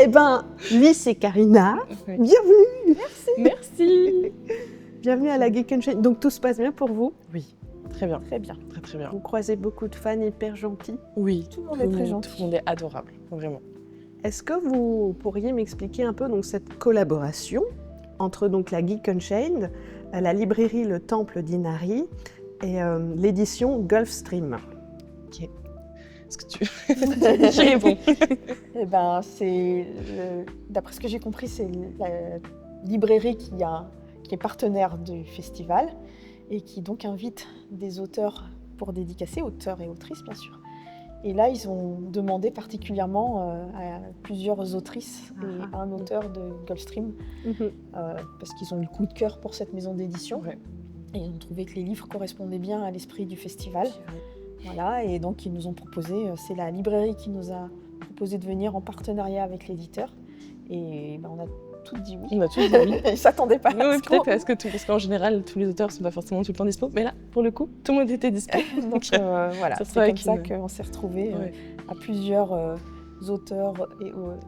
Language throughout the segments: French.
Eh ben, Lys et Karina, Oui. bienvenue. Merci. Bienvenue à la Geek Unchained. Donc tout se passe bien pour vous? Oui, très bien. Très bien. Très très bien. Vous croisez beaucoup de fans hyper gentils. Oui, Tout le monde est très gentil. Tout le monde est adorable, vraiment. Est-ce que vous pourriez m'expliquer un peu donc, cette collaboration entre donc, la Geek Unchained, la librairie Le Temple d'Inari et l'édition Gulfstream? Est-ce que tu... J'y réponds. Eh ben, d'après ce que j'ai compris, c'est la librairie qui est partenaire du festival et qui donc invite des auteurs pour dédicacer, auteurs et autrices bien sûr. Et là, ils ont demandé particulièrement à plusieurs autrices et un auteur de Gulfstream parce qu'ils ont eu le coup de cœur pour cette maison d'édition. Ouais. Et ils ont trouvé que les livres correspondaient bien à l'esprit du festival. Voilà, et donc ils nous ont proposé, c'est la librairie qui nous a proposé de venir en partenariat avec l'éditeur. Et ben, on a tout dit oui. On a tous dit oui. Ils ne s'attendaient pas Oui, à oui, ce peut-être parce qu'en général, tous les auteurs ne sont pas forcément tout le temps dispo. Mais là, pour le coup, tout le monde était dispo. Donc voilà, Ça c'est sera comme ça avec qu'on s'est retrouvés Ouais. à plusieurs auteurs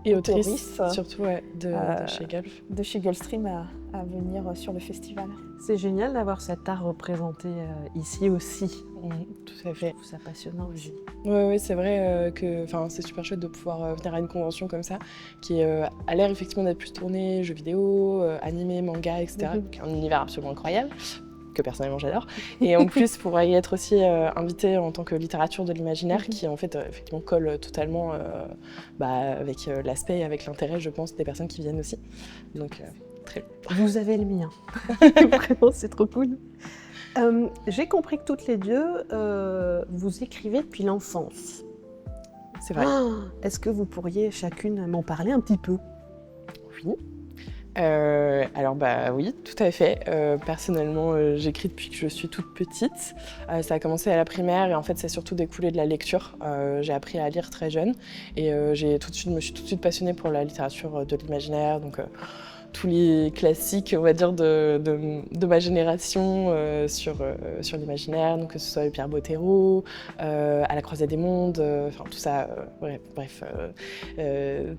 Et autrices autrice, surtout de chez Gulf. de chez Gulfstream à venir sur le festival. C'est génial d'avoir cet art représenté ici aussi. Tout à fait. Je trouve ça passionnant aussi. Oui, c'est vrai que c'est super chouette de pouvoir venir à une convention comme ça, qui a l'air effectivement d'être plus tournée jeux vidéo, animé, manga, etc. Donc un univers absolument incroyable, que personnellement j'adore. Et en plus, pouvoir y être aussi invité en tant que littérature de l'imaginaire, qui en fait effectivement colle totalement avec l'aspect et avec l'intérêt, je pense, des personnes qui viennent aussi. Donc très Vous avez le mien. Vraiment, c'est trop cool. J'ai compris que toutes les deux, vous écrivez depuis l'enfance. c'est vrai. Est-ce que vous pourriez chacune m'en parler un petit peu? Oui. Alors oui, tout à fait. Personnellement, j'écris depuis que je suis toute petite. Ça a commencé à la primaire et en fait, c'est surtout découlé de la lecture. J'ai appris à lire très jeune et me suis tout de suite passionnée pour la littérature de l'imaginaire. Donc, tous les classiques, on va dire, de ma génération sur l'imaginaire, donc que ce soit Pierre Bottero, À la croisée des mondes, tout ça, bref,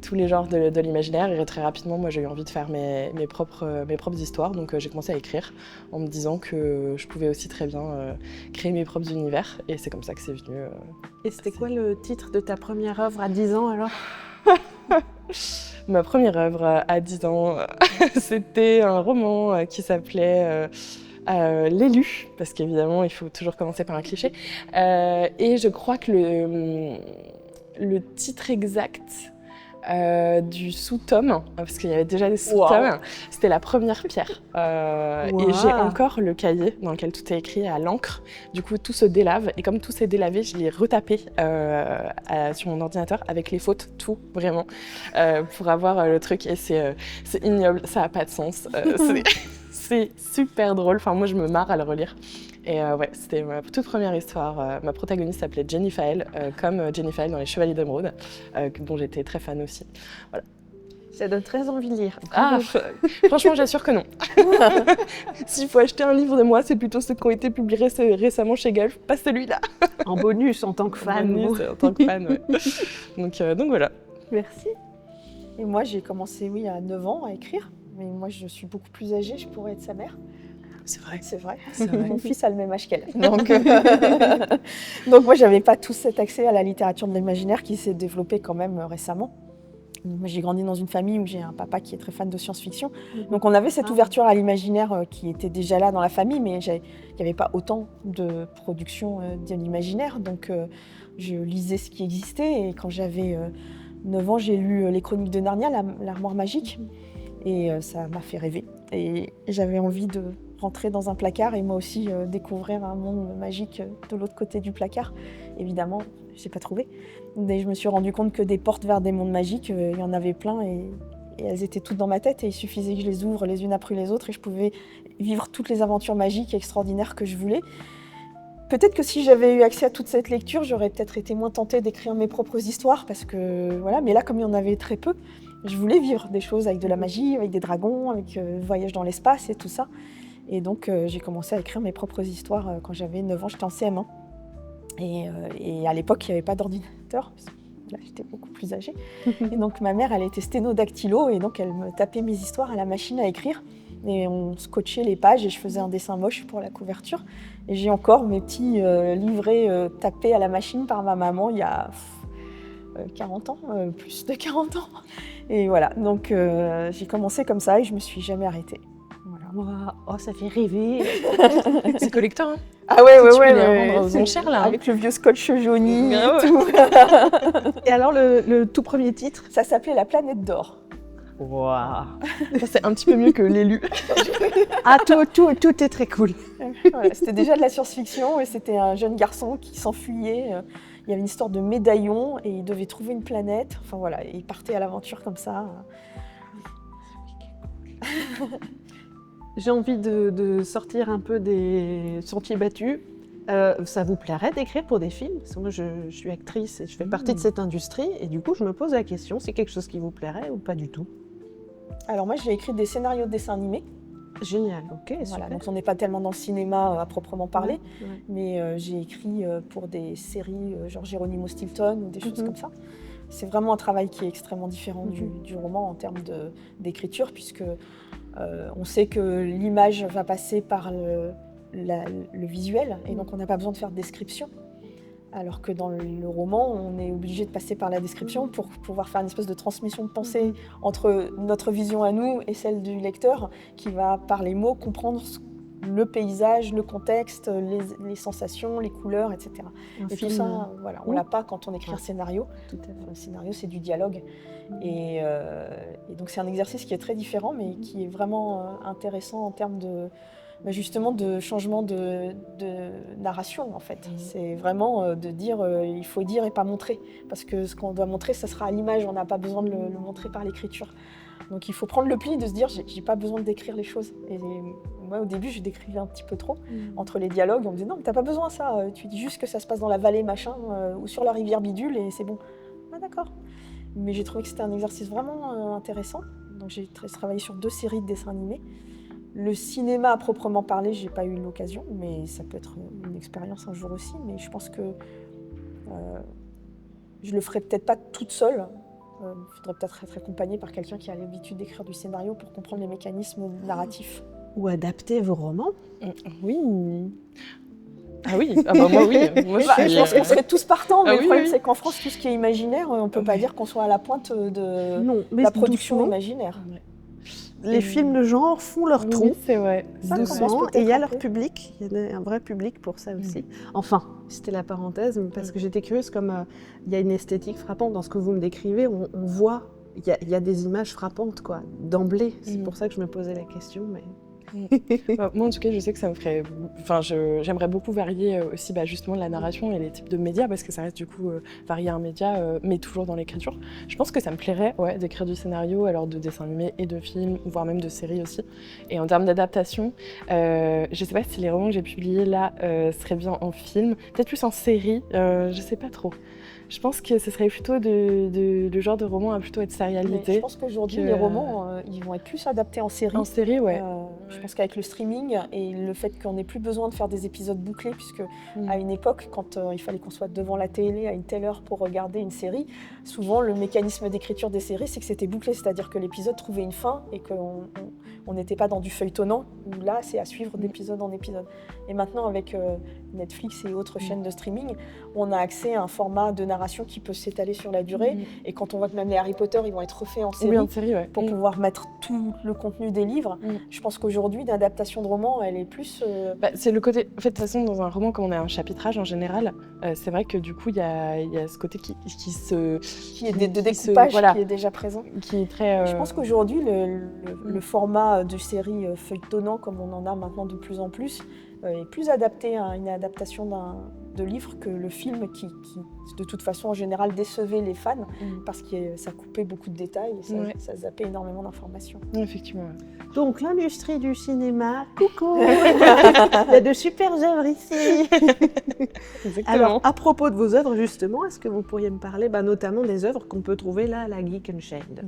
tous les genres de l'imaginaire. Et très rapidement, moi, j'ai eu envie de faire mes propres histoires, donc j'ai commencé à écrire en me disant que je pouvais aussi très bien créer mes propres univers, et c'est comme ça que c'est venu. Et c'était quoi le titre de ta première œuvre à 10 ans alors? Ma première œuvre à 10 ans, c'était un roman qui s'appelait L'élu, parce qu'évidemment, il faut toujours commencer par un cliché. Et je crois que le titre exact du sous-tome, parce qu'il y avait déjà des sous-tomes, c'était La première pierre. Et j'ai encore le cahier dans lequel tout est écrit à l'encre. Du coup, tout se délave. Et comme tout s'est délavé, je l'ai retapé sur mon ordinateur avec les fautes, tout, vraiment, pour avoir le truc. Et c'est ignoble, ça n'a pas de sens. C'est super drôle. Enfin, moi, je me marre à le relire. Et c'était ma toute première histoire. Ma protagoniste s'appelait Jenny Fael, comme Jenny Fael dans Les Chevaliers d'Émeraude, dont j'étais très fan aussi. Voilà. Ça donne très envie de lire. Franchement, j'assure que non. S'il faut acheter un livre de moi, c'est plutôt ceux qui ont été publiés récemment chez Gulf, pas celui-là. En bonus, en tant que fan. En tant que fan, ouais. Donc voilà. Merci. Et moi, j'ai commencé, à 9 ans à écrire. Mais moi, je suis beaucoup plus âgée, je pourrais être sa mère. C'est vrai. C'est vrai. C'est vrai. Mon fils a le même âge qu'elle. Donc moi, j'avais pas tout cet accès à la littérature de l'imaginaire qui s'est développée quand même récemment. Moi, j'ai grandi dans une famille où j'ai un papa qui est très fan de science-fiction. Donc on avait cette ouverture à l'imaginaire qui était déjà là dans la famille, mais il n'y avait pas autant de production de l'imaginaire. Donc je lisais ce qui existait. Et quand j'avais 9 ans, j'ai lu Les Chroniques de Narnia, l'Armoire magique. Et ça m'a fait rêver. Et j'avais envie de rentrer dans un placard et moi aussi découvrir un monde magique de l'autre côté du placard. Évidemment, je n'ai pas trouvé. Et je me suis rendu compte que des portes vers des mondes magiques, il y en avait plein et elles étaient toutes dans ma tête et il suffisait que je les ouvre les unes après les autres et je pouvais vivre toutes les aventures magiques et extraordinaires que je voulais. Peut-être que si j'avais eu accès à toute cette lecture, j'aurais peut-être été moins tentée d'écrire mes propres histoires parce que voilà, mais là comme il y en avait très peu, je voulais vivre des choses avec de la magie, avec des dragons, avec voyage dans l'espace et tout ça. Et donc j'ai commencé à écrire mes propres histoires quand j'avais 9 ans, j'étais en CM1. Et à l'époque, il n'y avait pas d'ordinateur. là j'étais beaucoup plus âgée. Et donc ma mère, elle était sténodactylo et donc elle me tapait mes histoires à la machine à écrire. Et on scotchait les pages et je faisais un dessin moche pour la couverture. Et j'ai encore mes petits livrets tapés à la machine par ma maman il y a 40 ans, plus de 40 ans. Et voilà, donc j'ai commencé comme ça et je me suis jamais arrêtée. Voilà. Wow. Oh, ça fait rêver. C'est collector, hein. Ah ouais, Tu peux les revendre aux enchères, là. Avec le vieux scotch jauni Ah ouais. et tout. Et alors, le tout premier titre? Ça s'appelait La planète d'or. Wow. Ça, c'est un petit peu mieux que l'élu. Ah, tout est très cool. Voilà, c'était déjà de la science-fiction et c'était un jeune garçon qui s'enfuyait. Il y avait une histoire de médaillon et il devait trouver une planète. Enfin voilà, il partait à l'aventure comme ça. J'ai envie de sortir un peu des sentiers battus. Ça vous plairait d'écrire pour des films? Parce que moi, je suis actrice et je fais partie de cette industrie. Et du coup, je me pose la question, c'est quelque chose qui vous plairait ou pas du tout? Alors moi, j'ai écrit des scénarios de dessins animés. Génial, ok, Voilà, super. donc on n'est pas tellement dans le cinéma à proprement parler, Ouais. mais j'ai écrit pour des séries genre Geronimo Stilton ou des choses comme ça. C'est vraiment un travail qui est extrêmement différent du roman en termes d'écriture, puisque on sait que l'image va passer par le visuel, et donc on n'a pas besoin de faire de description. Alors que dans le roman, on est obligé de passer par la description pour pouvoir faire une espèce de transmission de pensée entre notre vision à nous et celle du lecteur, qui va, par les mots, comprendre le paysage, le contexte, les sensations, les couleurs, etc. Et tout ça, voilà, on l'a pas quand on écrit un scénario. Tout à fait. Un scénario, c'est du dialogue. Et donc c'est un exercice qui est très différent, mais qui est vraiment intéressant en termes justement de changement de narration en fait. C'est vraiment de dire il faut dire et pas montrer, parce que ce qu'on doit montrer, ça sera à l'image, on n'a pas besoin de le montrer par l'écriture. Donc il faut prendre le pli de se dire j'ai pas besoin de décrire les choses. Et moi au début je décrivais un petit peu trop entre les dialogues, on me disait non mais t'as pas besoin de ça, tu dis juste que ça se passe dans la vallée machin ou sur la rivière bidule et c'est bon. Ah d'accord. Mais j'ai trouvé que c'était un exercice vraiment intéressant. Donc j'ai travaillé sur 2 séries de dessins animés. Le cinéma à proprement parler, j'ai pas eu l'occasion, mais ça peut être une expérience un jour aussi. Mais je pense que je le ferai peut-être pas toute seule. Il faudrait peut-être être accompagnée par quelqu'un qui a l'habitude d'écrire du scénario pour comprendre les mécanismes narratifs. Ou adapter vos romans? Oui. Ah oui, ah bah moi oui. Moi, Je pense qu'on serait tous partants, mais Ah le oui, problème oui. c'est qu'en France, tout ce qui est imaginaire, on peut pas dire qu'on soit à la pointe de Non, mais la production doucement. imaginaire. Les films de genre font leur trou. Oui, c'est vrai. Ça Doucement, commence peut-être et il y a un leur peu. public, il y a un vrai public pour ça aussi. Enfin, c'était la parenthèse, parce que j'étais curieuse, comme il y a une esthétique frappante dans ce que vous me décrivez, on voit, il y a des images frappantes, quoi, d'emblée. C'est pour ça que je me posais la question, mais... Moi, en tout cas, je sais que ça me ferait... Enfin, j'aimerais beaucoup varier aussi justement la narration et les types de médias, parce que ça reste du coup varier un média, mais toujours dans l'écriture. Je pense que ça me plairait d'écrire du scénario, alors de dessins animés et de films, voire même de séries aussi. Et en termes d'adaptation, je sais pas si les romans que j'ai publiés là seraient bien en film, peut-être plus en série, je sais pas trop. Je pense que ce serait plutôt le genre de roman à plutôt être serialité. Mais je pense qu'aujourd'hui, les romans, ils vont être plus adaptés en série. En série, ouais. Je pense qu'avec le streaming et le fait qu'on n'ait plus besoin de faire des épisodes bouclés, puisque à une époque, quand il fallait qu'on soit devant la télé à une telle heure pour regarder une série, souvent le mécanisme d'écriture des séries, c'est que c'était bouclé, c'est-à-dire que l'épisode trouvait une fin et qu'on n'était pas dans du feuilletonnant, où là, c'est à suivre d'épisode en épisode. Et maintenant, avec Netflix et autres chaînes de streaming, on a accès à un format de narration qui peut s'étaler sur la durée. Et quand on voit que même les Harry Potter, ils vont être refaits en série, en série, ouais. pour pouvoir mettre tout le contenu des livres, je pense qu'aujourd'hui, l'adaptation de roman, elle est plus... c'est le côté... En fait, de toute façon, dans un roman, comme on a un chapitrage en général, c'est vrai que du coup, il y a ce côté qui est de découpage qui est déjà présent. Qui est très... Je pense qu'aujourd'hui, le format de série feuilletonnant, comme on en a maintenant de plus en plus, est plus adapté à une adaptation de livre que le film qui, de toute façon, en général, décevait les fans parce que ça coupait beaucoup de détails et ça zappait énormément d'informations. Effectivement. Ouais. Donc, l'industrie du cinéma, coucou. Il y a de super œuvres ici. Exactement. Alors, à propos de vos œuvres, justement, est-ce que vous pourriez me parler notamment des œuvres qu'on peut trouver là à la Geek Unchained?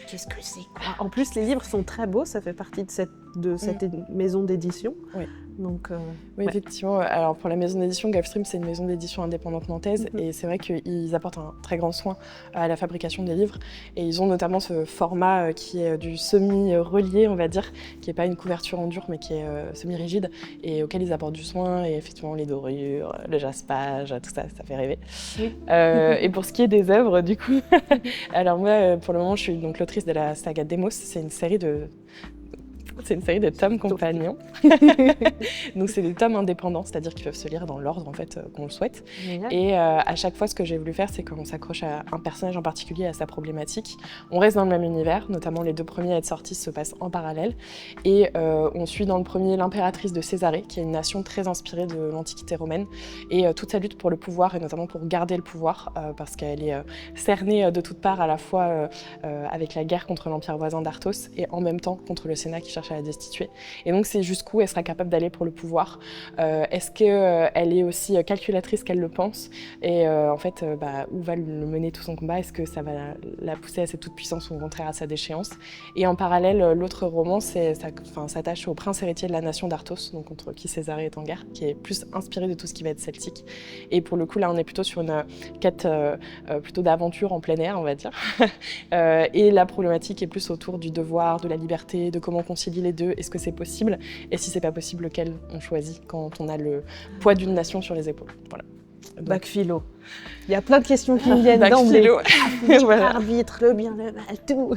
Qu'est-ce que c'est, quoi? En plus, les livres sont très beaux, ça fait partie de cette de cette maison d'édition. Oui. Donc, oui, effectivement. Alors pour la maison d'édition, Gulfstream, c'est une maison d'édition indépendante nantaise et c'est vrai qu'ils apportent un très grand soin à la fabrication des livres et ils ont notamment ce format qui est du semi-relié, on va dire, qui n'est pas une couverture en dur mais qui est semi-rigide et auquel ils apportent du soin et effectivement les dorures, le jaspage, tout ça, ça fait rêver. Oui. Et pour ce qui est des œuvres, du coup, alors moi, pour le moment, je suis donc l'autrice de la saga Demos. C'est une série de tomes compagnons. Donc c'est des tomes indépendants, c'est-à-dire qu'ils peuvent se lire dans l'ordre en fait qu'on le souhaite. Et à chaque fois, ce que j'ai voulu faire, c'est qu'on s'accroche à un personnage en particulier, à sa problématique. On reste dans le même univers, notamment les 2 premiers à être sortis se passent en parallèle. Et on suit dans le premier l'impératrice de Césarée, qui est une nation très inspirée de l'Antiquité romaine, et toute sa lutte pour le pouvoir, et notamment pour garder le pouvoir, parce qu'elle est cernée de toutes parts, à la fois avec la guerre contre l'empire voisin d'Arthos, et en même temps contre le Sénat qui cherche à la destituer. Et donc c'est jusqu'où elle sera capable d'aller pour le pouvoir. Est-ce qu'elle est aussi calculatrice qu'elle le pense? Et en fait, où va le mener tout son combat? Est-ce que ça va la pousser à cette toute-puissance ou au contraire à sa déchéance? Et en parallèle, l'autre roman s'attache au prince héritier de la nation d'Arthos, donc contre qui Césarée est en guerre, qui est plus inspiré de tout ce qui va être celtique. Et pour le coup, là, on est plutôt sur une quête plutôt d'aventure en plein air, on va dire. Et la problématique est plus autour du devoir, de la liberté, de comment concilier les deux. Est-ce que c'est possible? Et si c'est pas possible, lequel on choisit quand on a le poids d'une nation sur les épaules? Voilà. Donc... Bac philo. Il y a plein de questions qui me viennent d'emblée. Voilà. Arbitre, le bien, le mal, tout.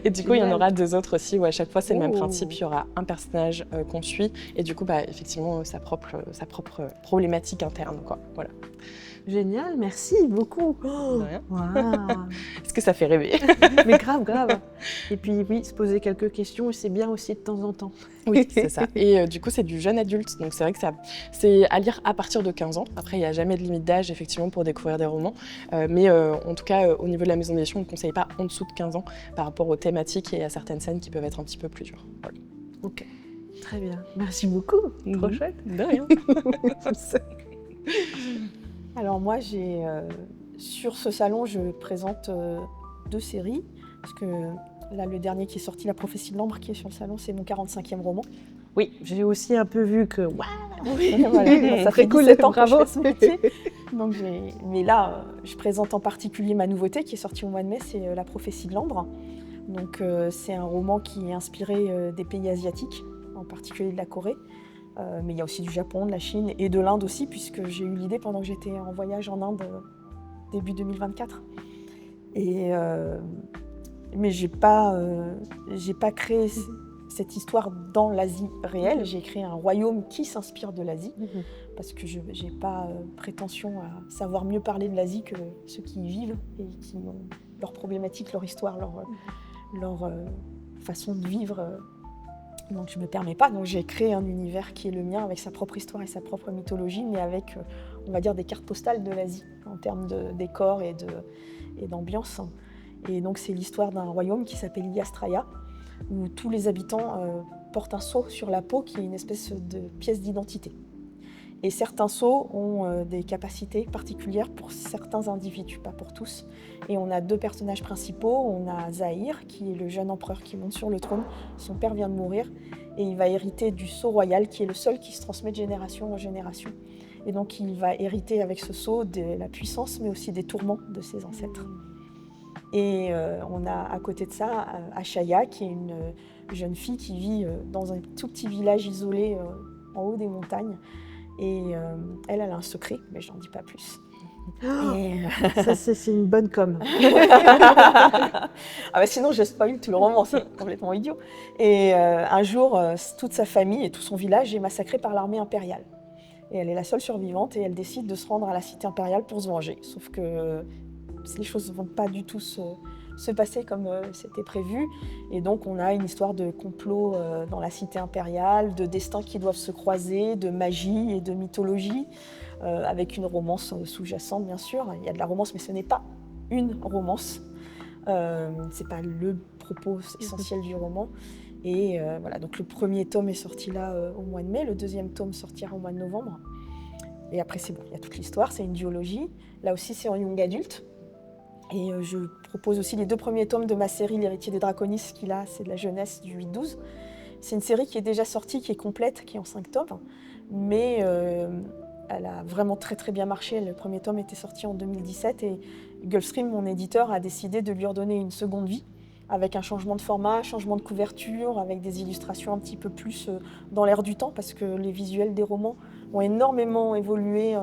Et du coup, il y en aura 2 autres aussi où à chaque fois c'est le même principe. Il y aura un personnage qu'on suit et du coup, effectivement, sa propre problématique interne, quoi. Voilà. Génial, merci beaucoup. De rien. Wow. Est-ce que ça fait rêver? Mais grave. Et puis oui, se poser quelques questions, c'est bien aussi de temps en temps. Oui, c'est ça. Et du coup, c'est du jeune adulte, donc c'est vrai que c'est à lire à partir de 15 ans. Après, il n'y a jamais de limite d'âge, effectivement, pour découvrir des romans. Mais en tout cas, au niveau de la maison d'édition, on ne conseille pas en dessous de 15 ans par rapport aux thématiques et à certaines scènes qui peuvent être un petit peu plus dures. Voilà. Ok, très bien. Merci beaucoup. Trop chouette. De rien. Alors moi, sur ce salon, je présente 2 séries, parce que là, le dernier qui est sorti, La prophétie de l'ambre, qui est sur le salon, c'est mon 45e roman. Oui, j'ai aussi un peu vu que... Oui, voilà, ça fait 17 ans que je fais ce métier. Donc mais là, je présente en particulier ma nouveauté, qui est sortie au mois de mai, c'est La prophétie de l'ambre. Donc c'est un roman qui est inspiré des pays asiatiques, en particulier de la Corée. Mais il y a aussi du Japon, de la Chine et de l'Inde aussi, puisque j'ai eu l'idée pendant que j'étais en voyage en Inde début 2024. Mais j'ai pas créé cette histoire dans l'Asie réelle. J'ai créé un royaume qui s'inspire de l'Asie, parce que je n'ai pas prétention à savoir mieux parler de l'Asie que ceux qui y vivent et qui ont leurs problématiques, leur histoire, leur façon de vivre. Donc je ne me permets pas, donc j'ai créé un univers qui est le mien avec sa propre histoire et sa propre mythologie, mais avec, on va dire, des cartes postales de l'Asie en termes de décor et d'ambiance. Et donc c'est l'histoire d'un royaume qui s'appelle Yastraya, où tous les habitants portent un sceau sur la peau qui est une espèce de pièce d'identité. Et certains sceaux ont des capacités particulières pour certains individus, pas pour tous. Et on a 2 personnages principaux. On a Zahir, qui est le jeune empereur qui monte sur le trône. Son père vient de mourir et il va hériter du sceau royal, qui est le seul qui se transmet de génération en génération. Et donc il va hériter avec ce sceau de la puissance, mais aussi des tourments de ses ancêtres. Et on a à côté de ça Ashaya, qui est une jeune fille qui vit dans un tout petit village isolé en haut des montagnes. Et elle a un secret, mais j'en dis pas plus. Ça, c'est une bonne com. Sinon, je spoil tout le roman, c'est complètement idiot. Et un jour, toute sa famille et tout son village est massacré par l'armée impériale. Et elle est la seule survivante et elle décide de se rendre à la cité impériale pour se venger. Sauf que les choses ne vont pas du tout se passer comme c'était prévu. Et donc, on a une histoire de complot dans la cité impériale, de destins qui doivent se croiser, de magie et de mythologie, avec une romance sous-jacente, bien sûr. Il y a de la romance, mais ce n'est pas une romance. C'est pas le propos essentiel du roman. Et voilà, donc le premier tome est sorti là au mois de mai, le deuxième tome sortira au mois de novembre. Et après, c'est bon, il y a toute l'histoire, c'est une duologie. Là aussi, c'est en young adulte. Et je propose aussi les 2 premiers tomes de ma série L'héritier des Draconis, qui là, c'est de la jeunesse du 8-12. C'est une série qui est déjà sortie, qui est complète, qui est en 5 tomes, mais elle a vraiment très très bien marché. Le premier tome était sorti en 2017 et Gulfstream, mon éditeur, a décidé de lui redonner une seconde vie avec un changement de format, changement de couverture, avec des illustrations un petit peu plus dans l'air du temps, parce que les visuels des romans ont énormément évolué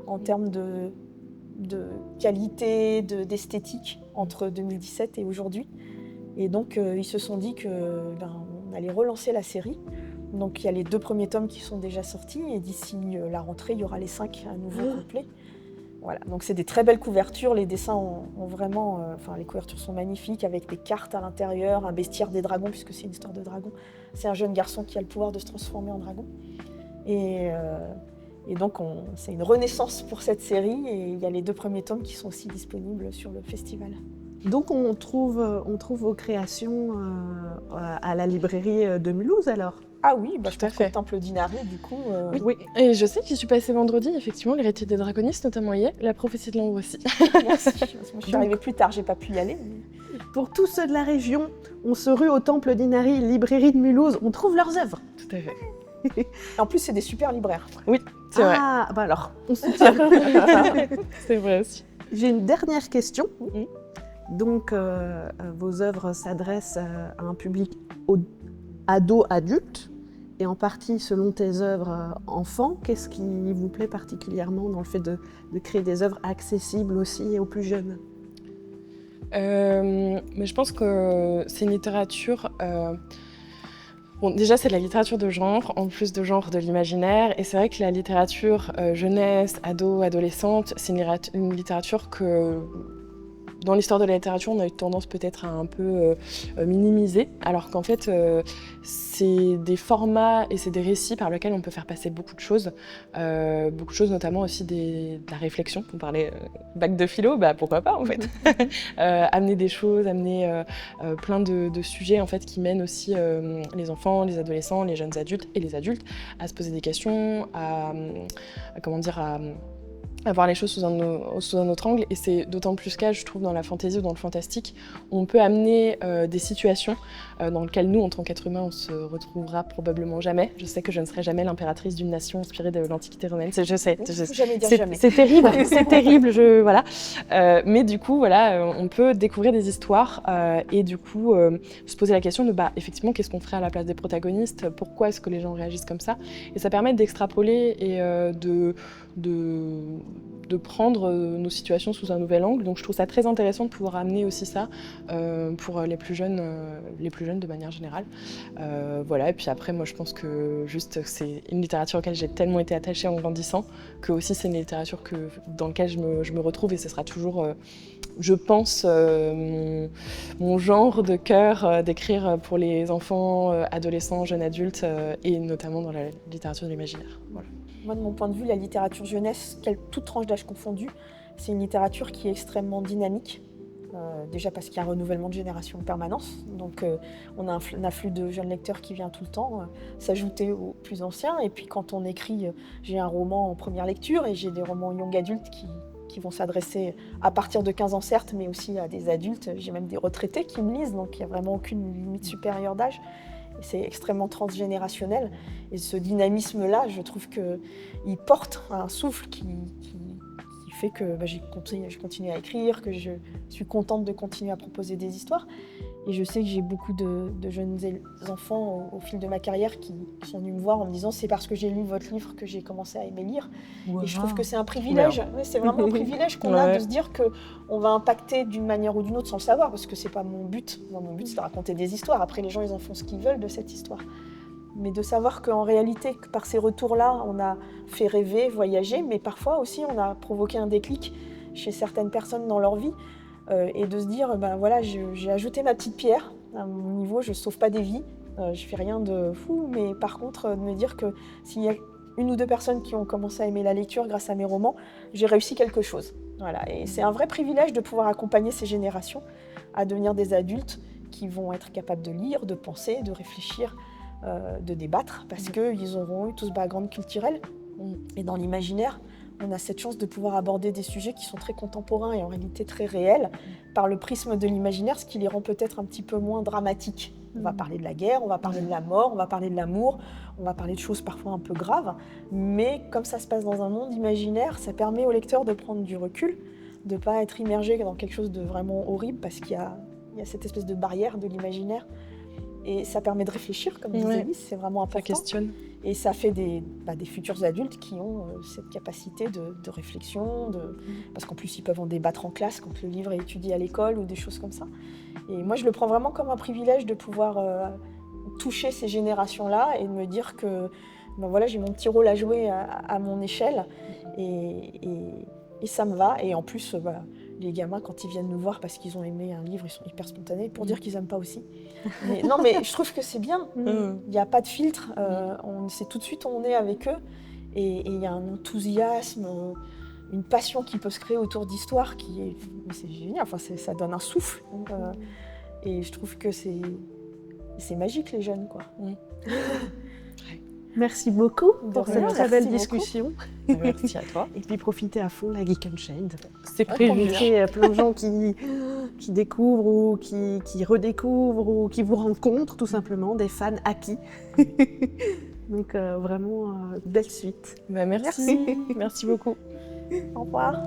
en termes de qualité, d'esthétique entre 2017 et aujourd'hui. Et donc ils se sont dit qu'on allait relancer la série. Donc il y a les 2 premiers tomes qui sont déjà sortis et d'ici la rentrée, il y aura les 5 à nouveau complets. Voilà, donc c'est des très belles couvertures, les dessins ont vraiment... les couvertures sont magnifiques avec des cartes à l'intérieur, un bestiaire des dragons, puisque c'est une histoire de dragon. C'est un jeune garçon qui a le pouvoir de se transformer en dragon. Et donc c'est une renaissance pour cette série et il y a les 2 premiers tomes qui sont aussi disponibles sur le festival. Donc on trouve vos créations à la librairie de Mulhouse alors? Ah oui, je Tout à pense fait. qu'au Temple d'Inari, du coup... Oui, et je sais que j'y suis passée vendredi, effectivement, l'héritier des dragonistes notamment y est, la prophétie de l'ombre aussi. Merci. Moi, je suis arrivée plus tard, j'ai pas pu y aller. Pour tous ceux de la région, on se rue au Temple d'Inari, librairie de Mulhouse, on trouve leurs œuvres. Tout à fait. Et en plus, c'est des super libraires. Oui, c'est vrai. Ah, bah alors, on soutient. C'est vrai aussi. J'ai une dernière question. Mhm. Donc, vos œuvres s'adressent à un public ado-adulte, et en partie selon tes œuvres enfants. Qu'est-ce qui vous plaît particulièrement dans le fait de créer des œuvres accessibles aussi aux plus jeunes? Mais je pense que c'est une littérature... Bon, déjà, c'est de la littérature de genre, en plus de genre de l'imaginaire. Et c'est vrai que la littérature jeunesse, ado, adolescente, c'est une littérature que... Dans l'histoire de la littérature, on a eu tendance peut-être à un peu minimiser, alors qu'en fait, c'est des formats et c'est des récits par lesquels on peut faire passer beaucoup de choses notamment aussi de la réflexion. On parlait bac de philo, pourquoi pas en fait. Amener des choses, amener plein de sujets en fait qui mènent aussi les enfants, les adolescents, les jeunes adultes et les adultes à se poser des questions, à voir les choses sous un autre angle, et c'est d'autant plus cas, je trouve, dans la fantaisie ou dans le fantastique, où on peut amener des situations dans lesquelles nous, en tant qu'êtres humains, on se retrouvera probablement jamais. Je sais que je ne serai jamais l'impératrice d'une nation inspirée de l'Antiquité romaine, je sais. Jamais dire jamais. C'est terrible, c'est terrible, voilà. Mais du coup, voilà, on peut découvrir des histoires et du coup se poser la question de, effectivement, qu'est-ce qu'on ferait à la place des protagonistes? Pourquoi est-ce que les gens réagissent comme ça? Et ça permet d'extrapoler et de prendre nos situations sous un nouvel angle. Donc je trouve ça très intéressant de pouvoir amener aussi ça pour les plus jeunes de manière générale. Voilà, et puis après, moi je pense que juste c'est une littérature auquel j'ai tellement été attachée en grandissant, que aussi c'est une littérature dans laquelle je me retrouve, et ce sera toujours, je pense, mon genre de cœur d'écrire pour les enfants, adolescents, jeunes adultes, et notamment dans la littérature de l'imaginaire. Voilà. Moi, de mon point de vue, la littérature jeunesse, toute tranche d'âge confondue, c'est une littérature qui est extrêmement dynamique. Déjà parce qu'il y a un renouvellement de génération en permanence. Donc on a un afflux de jeunes lecteurs qui vient tout le temps s'ajouter aux plus anciens. Et puis quand on écrit, j'ai un roman en première lecture et j'ai des romans young adultes qui vont s'adresser à partir de 15 ans certes, mais aussi à des adultes. J'ai même des retraités qui me lisent, donc il n'y a vraiment aucune limite supérieure d'âge. C'est extrêmement transgénérationnel. Et ce dynamisme-là, je trouve qu'il porte un souffle qui fait que je continue à écrire, que je suis contente de continuer à proposer des histoires. Et je sais que j'ai beaucoup de jeunes enfants au fil de ma carrière qui sont venus me voir en me disant « c'est parce que j'ai lu votre livre que j'ai commencé à aimer lire ». Et je trouve que c'est un privilège. Ouais, c'est vraiment un privilège qu'on a de se dire qu'on va impacter d'une manière ou d'une autre sans le savoir, parce que c'est pas mon but. Moi, mon but, c'est de raconter des histoires. Après, les gens, ils en font ce qu'ils veulent de cette histoire. Mais de savoir qu'en réalité, que par ces retours-là, on a fait rêver, voyager, mais parfois aussi, on a provoqué un déclic chez certaines personnes dans leur vie. Et de se dire, voilà, j'ai ajouté ma petite pierre. À mon niveau, je ne sauve pas des vies, je ne fais rien de fou, mais par contre, de me dire que s'il y a une ou deux personnes qui ont commencé à aimer la lecture grâce à mes romans, j'ai réussi quelque chose. Voilà. Et c'est un vrai privilège de pouvoir accompagner ces générations à devenir des adultes qui vont être capables de lire, de penser, de réfléchir, de débattre, parce qu'ils auront eu tout ce background culturel. Et dans l'imaginaire, on a cette chance de pouvoir aborder des sujets qui sont très contemporains et en réalité très réels par le prisme de l'imaginaire, ce qui les rend peut-être un petit peu moins dramatiques. On va parler de la guerre, on va parler de la mort, on va parler de l'amour, on va parler de choses parfois un peu graves. Mais comme ça se passe dans un monde imaginaire, ça permet au lecteur de prendre du recul, de ne pas être immergé dans quelque chose de vraiment horrible parce qu'il y a cette espèce de barrière de l'imaginaire. Et ça permet de réfléchir, comme disait Alice, c'est vraiment important. Ça questionne. Et ça fait des futurs adultes qui ont cette capacité de réflexion, parce qu'en plus ils peuvent en débattre en classe quand le livre est étudié à l'école ou des choses comme ça. Et moi je le prends vraiment comme un privilège de pouvoir toucher ces générations-là et de me dire que voilà, j'ai mon petit rôle à jouer à mon échelle et ça me va. Et en plus, les gamins, quand ils viennent nous voir parce qu'ils ont aimé un livre, ils sont hyper spontanés pour dire qu'ils n'aiment pas aussi. Mais je trouve que c'est bien. Il n'y a pas de filtre. On sait tout de suite où on est avec eux. Et il y a un enthousiasme, une passion qui peut se créer autour d'histoires qui est... C'est génial. Enfin, ça donne un souffle. Et je trouve que c'est magique, les jeunes, quoi. Merci beaucoup pour rien, cette très belle merci discussion. Merci à toi. Et puis profitez à fond de la Geek Unchained. C'est prévu. Rencontrez plein de gens qui découvrent ou qui redécouvrent ou qui vous rencontrent tout simplement, des fans acquis. Donc vraiment, belle suite. Merci. Merci beaucoup. Au revoir.